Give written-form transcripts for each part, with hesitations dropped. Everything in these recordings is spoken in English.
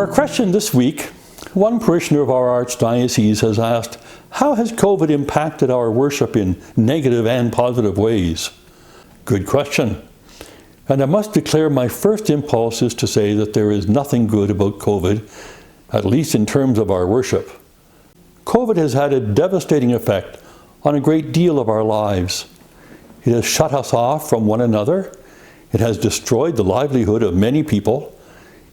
For our question this week, one parishioner of our Archdiocese has asked, how has COVID impacted our worship in negative and positive ways? Good question. And I must declare my first impulse is to say that there is nothing good about COVID, at least in terms of our worship. COVID has had a devastating effect on a great deal of our lives. It has shut us off from one another. It has destroyed the livelihood of many people.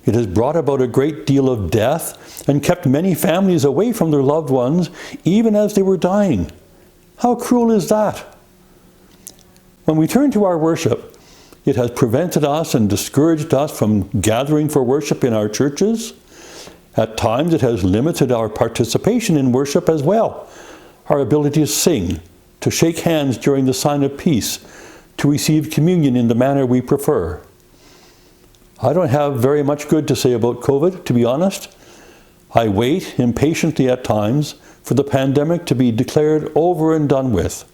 It has brought about a great deal of death and kept many families away from their loved ones, even as they were dying. How cruel is that? When we turn to our worship, it has prevented us and discouraged us from gathering for worship in our churches. At times it has limited our participation in worship as well, our ability to sing, to shake hands during the sign of peace, to receive communion in the manner we prefer. I don't have very much good to say about COVID, to be honest. I wait impatiently at times for the pandemic to be declared over and done with.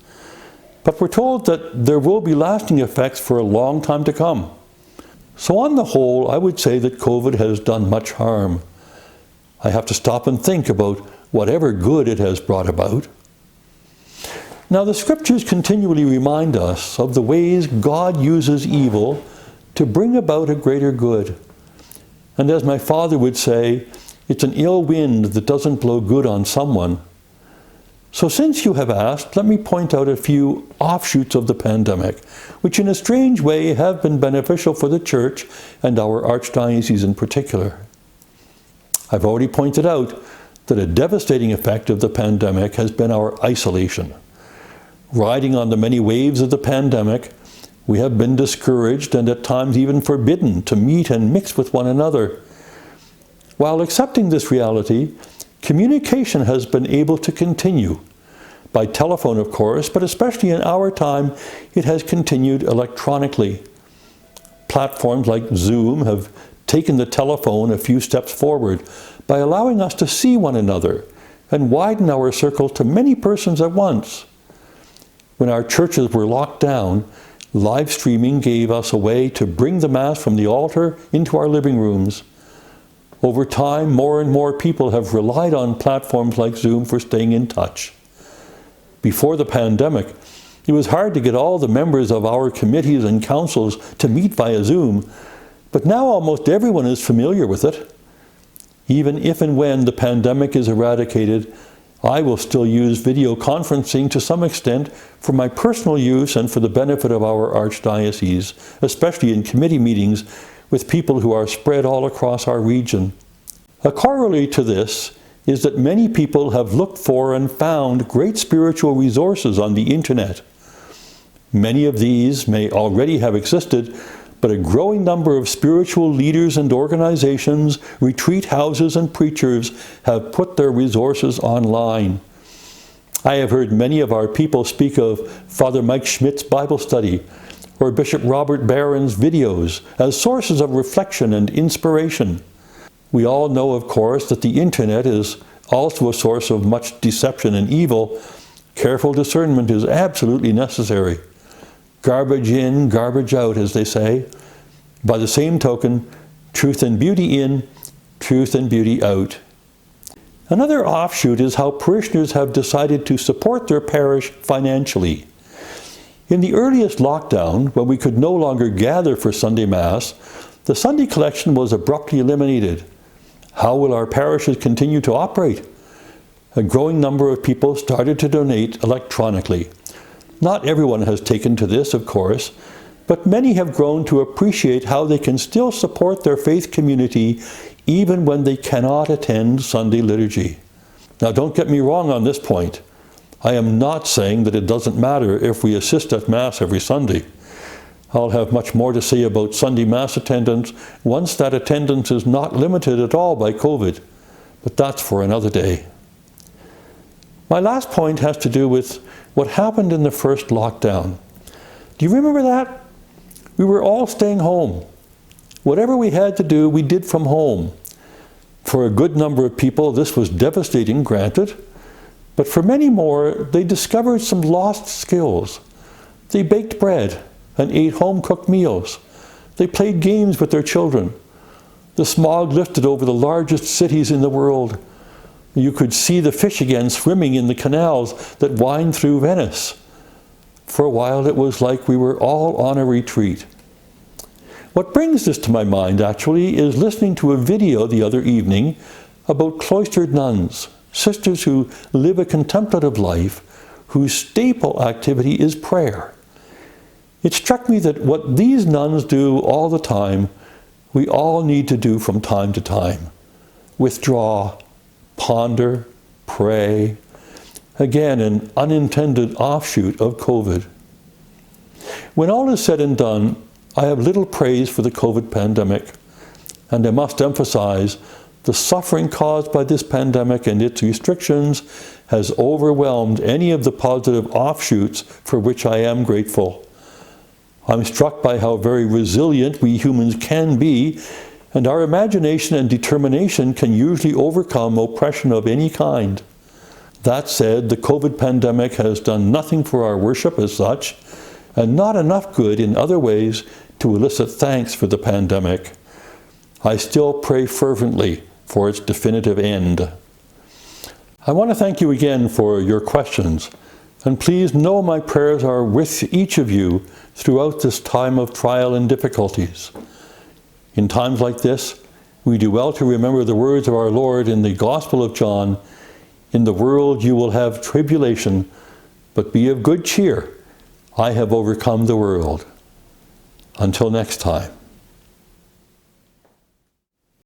But we're told that there will be lasting effects for a long time to come. So on the whole, I would say that COVID has done much harm. I have to stop and think about whatever good it has brought about. Now, the scriptures continually remind us of the ways God uses evil to bring about a greater good. And as my father would say, it's an ill wind that doesn't blow good on someone. So since you have asked, let me point out a few offshoots of the pandemic, which in a strange way have been beneficial for the Church and our Archdiocese in particular. I've already pointed out that a devastating effect of the pandemic has been our isolation. Riding on the many waves of the pandemic, we have been discouraged and at times even forbidden to meet and mix with one another. While accepting this reality, communication has been able to continue. By telephone, of course, but especially in our time, it has continued electronically. Platforms like Zoom have taken the telephone a few steps forward by allowing us to see one another and widen our circle to many persons at once. When our churches were locked down, live streaming gave us a way to bring the Mass from the altar into our living rooms. Over time, more and more people have relied on platforms like Zoom for staying in touch. Before the pandemic, it was hard to get all the members of our committees and councils to meet via Zoom, but now almost everyone is familiar with it. Even if and when the pandemic is eradicated, I will still use video conferencing to some extent for my personal use and for the benefit of our Archdiocese, especially in committee meetings with people who are spread all across our region. A corollary to this is that many people have looked for and found great spiritual resources on the internet. Many of these may already have existed, but a growing number of spiritual leaders and organizations, retreat houses and preachers have put their resources online. I have heard many of our people speak of Father Mike Schmidt's Bible study or Bishop Robert Barron's videos as sources of reflection and inspiration. We all know, of course, that the internet is also a source of much deception and evil. Careful discernment is absolutely necessary. Garbage in, garbage out, as they say. By the same token, truth and beauty in, truth and beauty out. Another offshoot is how parishioners have decided to support their parish financially. In the earliest lockdown, when we could no longer gather for Sunday Mass, the Sunday collection was abruptly eliminated. How will our parishes continue to operate? A growing number of people started to donate electronically. Not everyone has taken to this, of course, but many have grown to appreciate how they can still support their faith community even when they cannot attend Sunday liturgy. Now, don't get me wrong on this point. I am not saying that it doesn't matter if we assist at Mass every Sunday. I'll have much more to say about Sunday Mass attendance once that attendance is not limited at all by COVID, but that's for another day. My last point has to do with what happened in the first lockdown. Do you remember that? We were all staying home. Whatever we had to do, we did from home. For a good number of people, this was devastating, granted, but for many more, they discovered some lost skills. They baked bread and ate home-cooked meals. They played games with their children. The smog lifted over the largest cities in the world. You could see the fish again swimming in the canals that wind through Venice. For a while it was like we were all on a retreat. What brings this to my mind, actually, is listening to a video the other evening about cloistered nuns, sisters who live a contemplative life, whose staple activity is prayer. It struck me that what these nuns do all the time, we all need to do from time to time. Withdraw, ponder, pray. Again, an unintended offshoot of COVID. When all is said and done, I have little praise for the COVID pandemic, and I must emphasize the suffering caused by this pandemic and its restrictions has overwhelmed any of the positive offshoots for which I am grateful. I'm struck by how very resilient we humans can be, and our imagination and determination can usually overcome oppression of any kind. That said, the COVID pandemic has done nothing for our worship as such, and not enough good in other ways to elicit thanks for the pandemic. I still pray fervently for its definitive end. I want to thank you again for your questions, and please know my prayers are with each of you throughout this time of trial and difficulties. In times like this, we do well to remember the words of our Lord in the Gospel of John, "In the world you will have tribulation, but be of good cheer. I have overcome the world." Until next time.